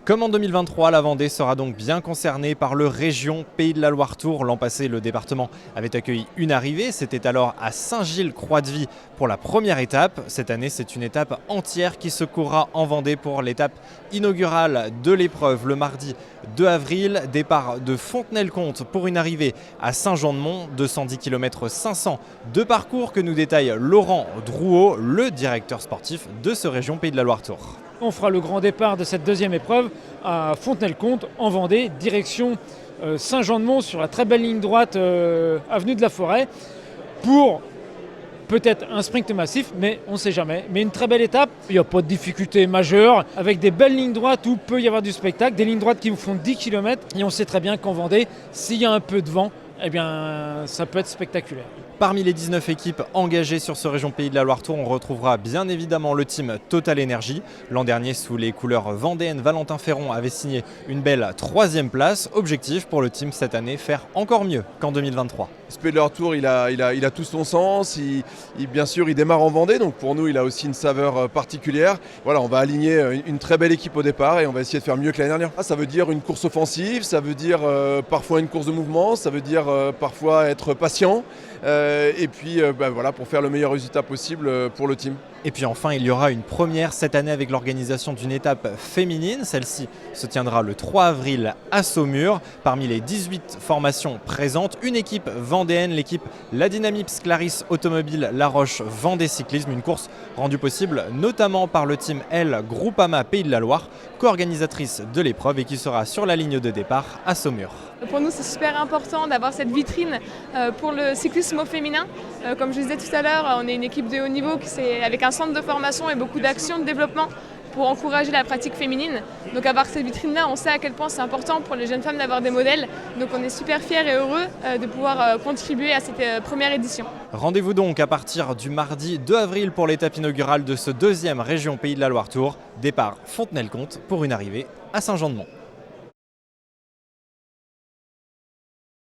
Comme en 2023, la Vendée sera donc bien concernée par le Région Pays de la Loire-Tours. L'an passé, le département avait accueilli une arrivée. C'était alors à Saint-Gilles-Croix-de-Vie pour la première étape. Cette année, c'est une étape entière qui se courra en Vendée pour l'étape inaugurale de l'épreuve le mardi 2 avril. Départ de Fontenay-le-Comte pour une arrivée à Saint-Jean-de-Mont, 210 km 500 de parcours que nous détaille Laurent Drouot, le directeur sportif de ce Région Pays de la Loire-Tours. On fera le grand départ de cette deuxième épreuve à Fontenay-le-Comte, en Vendée, direction Saint-Jean-de-Mont, sur la très belle ligne droite avenue de la Forêt, pour peut-être un sprint massif, mais on ne sait jamais. Mais une très belle étape, il n'y a pas de difficulté majeure, avec des belles lignes droites où peut y avoir du spectacle, des lignes droites qui vous font 10 km, et on sait très bien qu'en Vendée, s'il y a un peu de vent, eh bien, ça peut être spectaculaire. Parmi les 19 équipes engagées sur ce Région Pays de la Loire-Tours, on retrouvera bien évidemment le team Total Energy. L'an dernier, sous les couleurs vendéennes, Valentin Ferron avait signé une belle 3e place. Objectif pour le team cette année, faire encore mieux qu'en 2023. Ce Pays de la Loire-Tours, il a tout son sens. Bien sûr, il démarre en Vendée, donc pour nous, il a aussi une saveur particulière. Voilà, on va aligner une très belle équipe au départ et on va essayer de faire mieux que l'année dernière. Ça veut dire une course offensive, ça veut dire parfois une course de mouvement, ça veut dire parfois être patient. Et puis voilà, pour faire le meilleur résultat possible pour le team. Et puis enfin, il y aura une première cette année avec l'organisation d'une étape féminine. Celle-ci se tiendra le 3 avril à Saumur. Parmi les 18 formations présentes, une équipe vendéenne, l'équipe La Dynamips Clarisse Automobile La Roche Vendée Cyclisme. Une course rendue possible notamment par le team L Groupama Pays de la Loire, co-organisatrice de l'épreuve et qui sera sur la ligne de départ à Saumur. Pour nous, c'est super important d'avoir cette vitrine pour le cyclisme au féminin. Comme je disais tout à l'heure, on est une équipe de haut niveau avec un centre de formation et beaucoup d'actions de développement pour encourager la pratique féminine. Donc avoir cette vitrine-là, on sait à quel point c'est important pour les jeunes femmes d'avoir des modèles. Donc on est super fiers et heureux de pouvoir contribuer à cette première édition. Rendez-vous donc à partir du mardi 2 avril pour l'étape inaugurale de ce 2e Région Pays de la Loire-Tours. Départ Fontenay-le-Comte pour une arrivée à Saint-Jean-de-Mont.